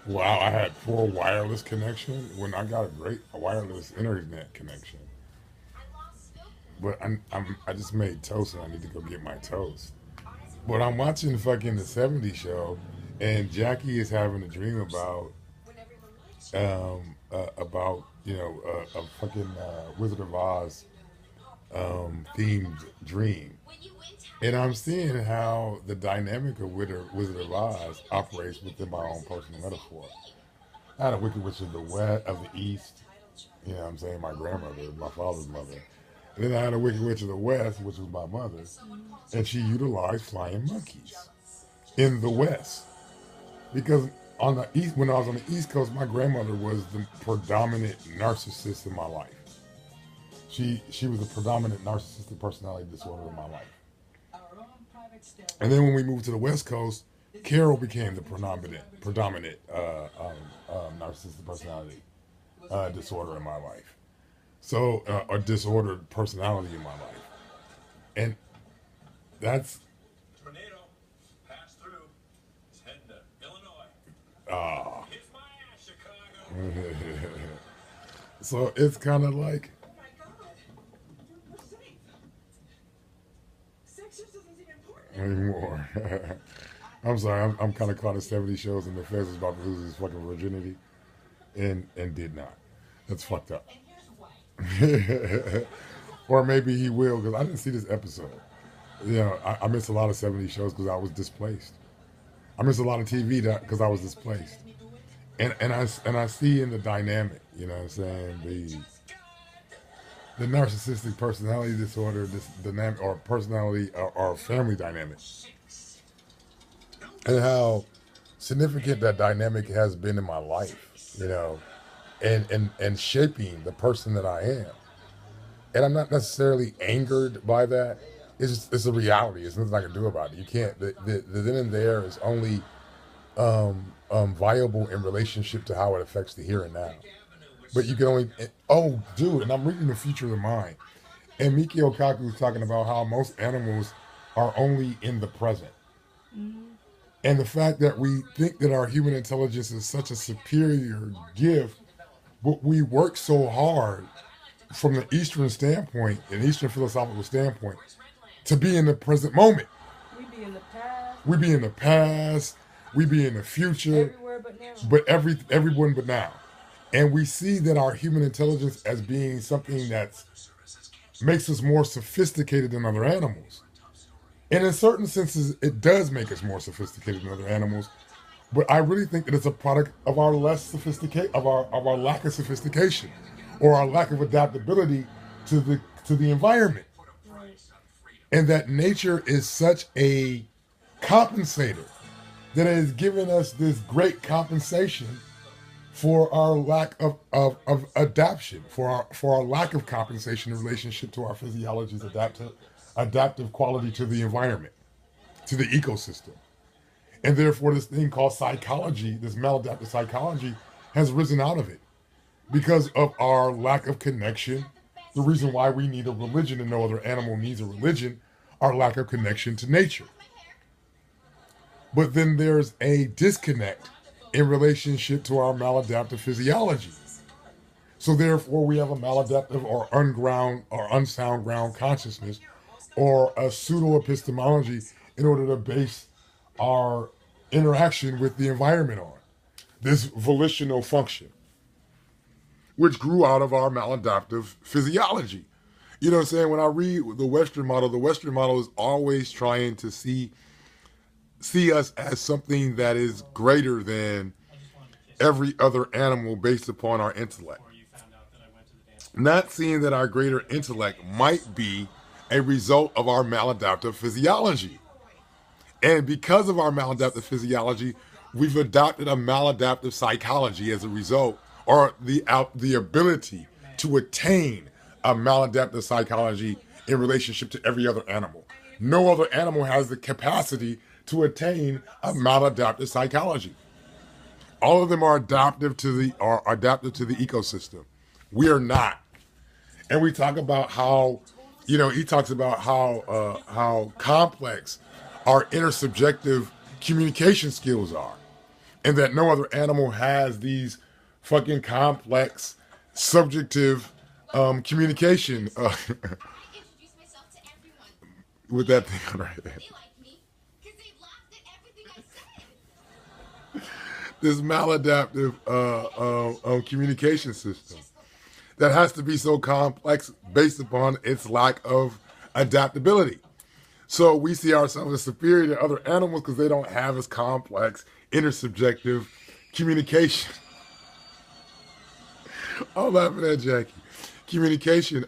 Wow, I had poor wireless connection when I got a great wireless internet connection. But I just made toast and I need to go get my toast. But I'm watching fucking the '70s show, and Jackie is having a dream about a fucking Wizard of Oz themed dream. And I'm seeing how the dynamic of Wizard of Oz operates within my own personal metaphor. I had a Wicked Witch of the West of the East, you know what I'm saying, my grandmother, my father's mother. And then I had a Wicked Witch of the West, which was my mother, and she utilized flying monkeys in the West. Because on the East, when I was on the East Coast, my grandmother was the predominant narcissist in my life. She was a predominant narcissistic personality disorder in my life. And then when we moved to the West Coast, Carol became the predominant narcissistic personality disorder in my life. So a disordered personality in my life, and that's tornado passed through. It's heading to Illinois. Kiss my ass, Chicago. So it's kind of like anymore. I'm sorry, I'm kind of caught in 70 shows and the Fez is about to lose his fucking virginity, and did not. That's fucked up. Or maybe he will, because I didn't see this episode. You know, I missed a lot of '70s shows because I was displaced. I missed a lot of TV because I was displaced. And I see in the dynamic, you know what I'm saying, the narcissistic personality disorder, this dynamic or personality or family dynamic, and how significant that dynamic has been in my life, you know, and shaping the person that I am. And I'm not necessarily angered by that. It's a reality. There's nothing I can do about it. You can't. The then and there is only viable in relationship to how it affects the here and now. But you can only. Oh, dude, and I'm reading The Future of the Mind. And Mikio Kaku is talking about how most animals are only in the present. And the fact that we think that our human intelligence is such a superior gift, but we work so hard from the Eastern standpoint, an Eastern philosophical standpoint, to be in the present moment. We be in the past. We be in the past. We be in the future. Everywhere but now. But everyone but now. And we see that our human intelligence as being something that makes us more sophisticated than other animals. And in certain senses, it does make us more sophisticated than other animals. But I really think that it's a product of our of our lack of sophistication, or our lack of adaptability to the environment. And that nature is such a compensator that it has given us this great compensation for our lack of adaptation, for our lack of compensation in relationship to our physiology's adaptive quality to the environment, to the ecosystem. And therefore this thing called psychology, this maladaptive psychology, has risen out of it because of our lack of connection. The reason why we need a religion and no other animal needs a religion, our lack of connection to nature. But then there's a disconnect in relationship to our maladaptive physiology. So therefore we have a maladaptive or unground or unsound ground consciousness, or a pseudo-epistemology in order to base our interaction with the environment on. This volitional function, which grew out of our maladaptive physiology. You know what I'm saying? When I read the Western model is always trying to see us as something that is greater than every other animal based upon our intellect. Not seeing that our greater intellect might be a result of our maladaptive physiology. And because of our maladaptive physiology, we've adopted a maladaptive psychology as a result, or the ability to attain a maladaptive psychology in relationship to every other animal. No other animal has the capacity to attain a maladaptive psychology. All of them are adaptive to the ecosystem. We are not. And we talk about how, he talks about how complex our intersubjective communication skills are. and that no other animal has these fucking complex, subjective communication with that thing right there. This maladaptive communication system that has to be so complex based upon its lack of adaptability. So we see ourselves as superior to other animals because they don't have as complex intersubjective communication. I'm laughing at Jackie. Communication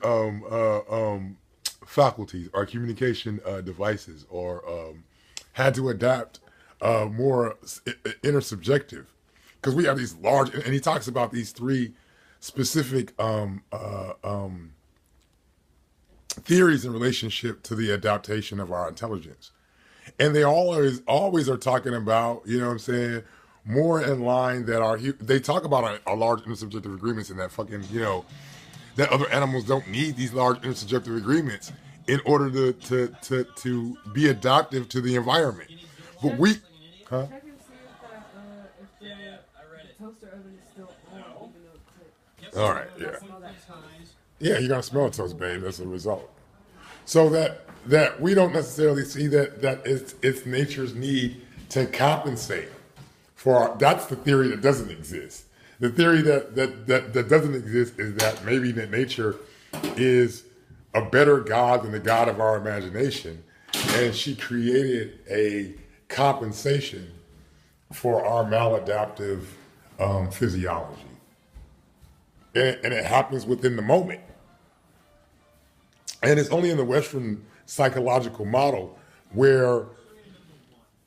faculties or communication devices or had to adapt more intersubjective because we have these large, and he talks about these three specific theories in relationship to the adaptation of our intelligence. And they always are talking about, you know what I'm saying, more in line that they talk about our large intersubjective agreements and that fucking, you know, that other animals don't need these large intersubjective agreements in order to be adaptive to the environment. But we, huh? Check and see if the toaster oven is still on, even though it's All right, yeah. smell that toast. Yeah, you're gonna smell toast, babe. That's the result. So that we don't necessarily see that it's nature's need to compensate for that's the theory that doesn't exist. The theory that doesn't exist is that maybe that nature is a better God than the God of our imagination, and she created a compensation for our maladaptive physiology, and it happens within the moment. And it's only in the Western psychological model where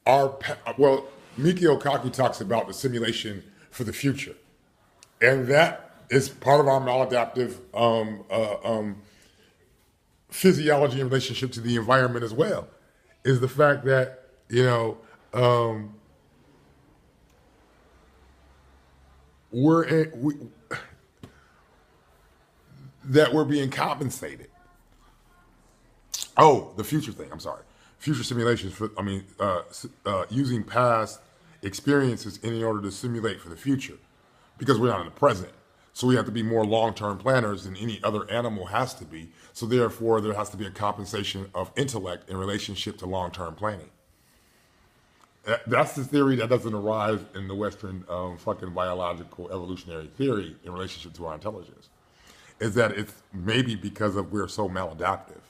Mikio Kaku talks about the simulation for the future. And that is part of our maladaptive physiology in relationship to the environment as well, is the fact that, you know, that we're being compensated. Oh, the future thing. I'm sorry. Future simulations using past experiences in order to simulate for the future, because we're not in the present. So we have to be more long-term planners than any other animal has to be. So therefore, there has to be a compensation of intellect in relationship to long-term planning. That's the theory that doesn't arise in the Western fucking biological evolutionary theory in relationship to our intelligence. Is that it's maybe because we're so maladaptive.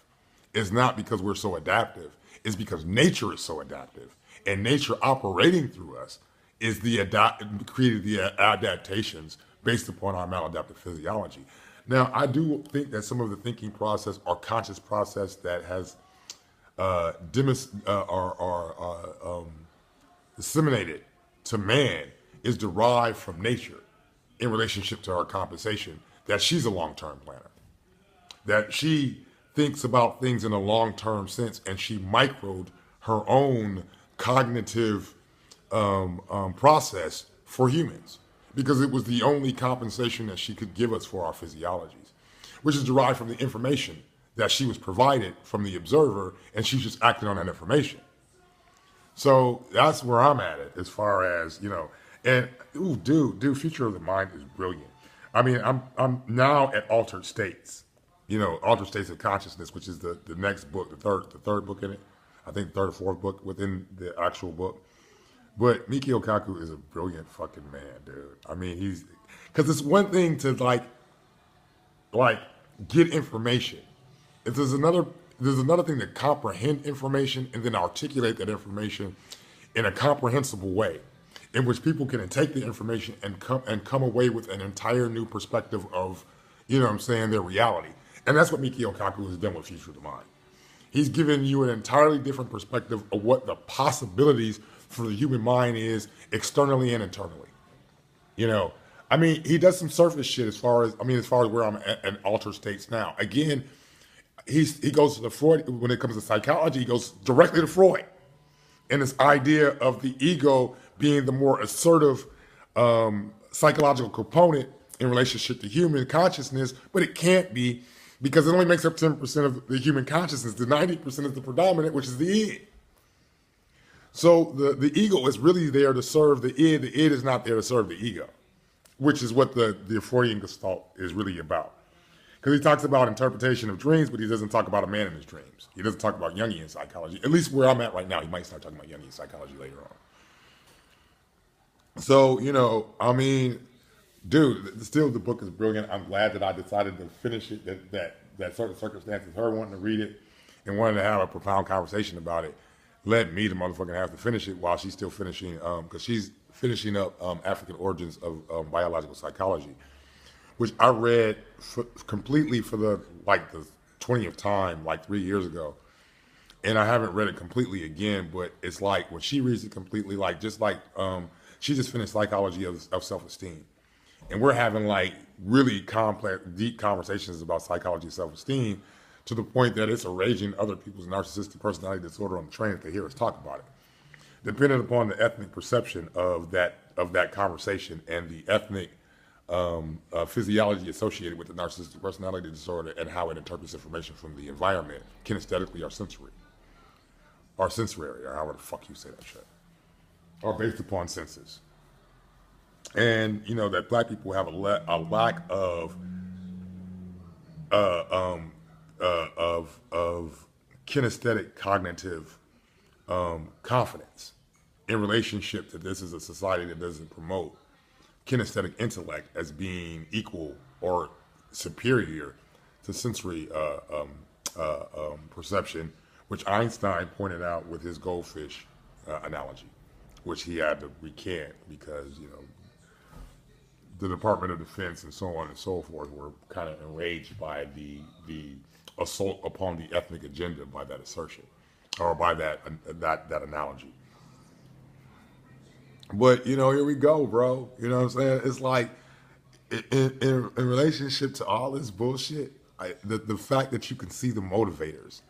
It's not because we're so adaptive. It's because nature is so adaptive, and nature operating through us is created the adaptations based upon our maladaptive physiology. Now, I do think that some of the thinking process or conscious process that has disseminated to man is derived from nature in relationship to her compensation, that she's a long-term planner, that she thinks about things in a long-term sense, and she microed her own cognitive process for humans, because it was the only compensation that she could give us for our physiologies, which is derived from the information that she was provided from the observer, and she's just acting on that information. So that's where I'm at it, as far as, you know, and dude, Future of the Mind is brilliant. I mean, I'm now at Altered States, you know, Altered States of Consciousness, which is the next book, the third book in it. I think third or fourth book within the actual book. But Mikio Kaku is a brilliant fucking man, dude. I mean, because it's one thing to like get information. There's another thing to comprehend information and then articulate that information in a comprehensible way, in which people can take the information and come away with an entire new perspective of, you know what I'm saying, their reality. And that's what Mikio Kaku has done with Future of the Mind. He's given you an entirely different perspective of what the possibilities for the human mind is externally and internally. You know, I mean, he does some surface shit as far as where I'm at Altered States now. Again, he goes to the Freud, when it comes to psychology, he goes directly to Freud. And this idea of the ego being the more assertive psychological component in relationship to human consciousness, but it can't be, because it only makes up 10% of the human consciousness. The 90% is the predominant, which is the id. So the ego is really there to serve the id. The id is not there to serve the ego, which is what the Freudian Gestalt is really about. Because he talks about interpretation of dreams, but he doesn't talk about a man in his dreams. He doesn't talk about Jungian psychology. At least where I'm at right now, he might start talking about Jungian psychology later on. So, I mean, dude, still the book is brilliant. I'm glad that I decided to finish it, that certain circumstances, her wanting to read it and wanting to have a profound conversation about it, led me to motherfucking have to finish it while she's still finishing, because she's finishing up African Origins of Biological Psychology, which I read completely for the 20th time, 3 years ago. And I haven't read it completely again, but it's like when she reads it completely, she just finished Psychology of Self-Esteem. And we're having really complex, deep conversations about psychology of self-esteem to the point that it's arranging other people's narcissistic personality disorder on the train if they hear us talk about it. Depending upon the ethnic perception of that conversation and the ethnic physiology associated with the narcissistic personality disorder and how it interprets information from the environment, kinesthetically or sensory, or however the fuck you say that shit, are based upon senses. And that black people have a lack of kinesthetic cognitive confidence in relationship to this as a society that doesn't promote kinesthetic intellect as being equal or superior to sensory perception, which Einstein pointed out with his goldfish analogy, which he had to recant because the Department of Defense and so on and so forth were kind of enraged by the assault upon the ethnic agenda by that assertion or by that analogy. But here we go, bro. You know what I'm saying? It's like in relationship to all this bullshit, the fact that you can see the motivators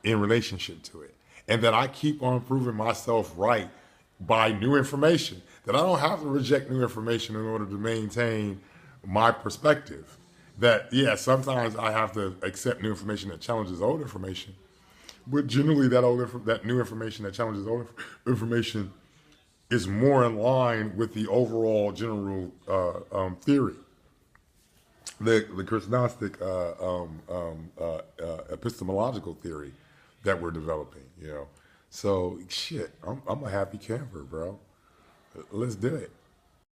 in relationship to it, and that I keep on proving myself right by new information, that I don't have to reject new information in order to maintain my perspective. That, yeah, sometimes I have to accept new information that challenges old information, but generally that new information that challenges old information is more in line with the overall general theory, the Gnostic epistemological theory that we're developing. So shit, I'm a happy camper, bro. Let's do it.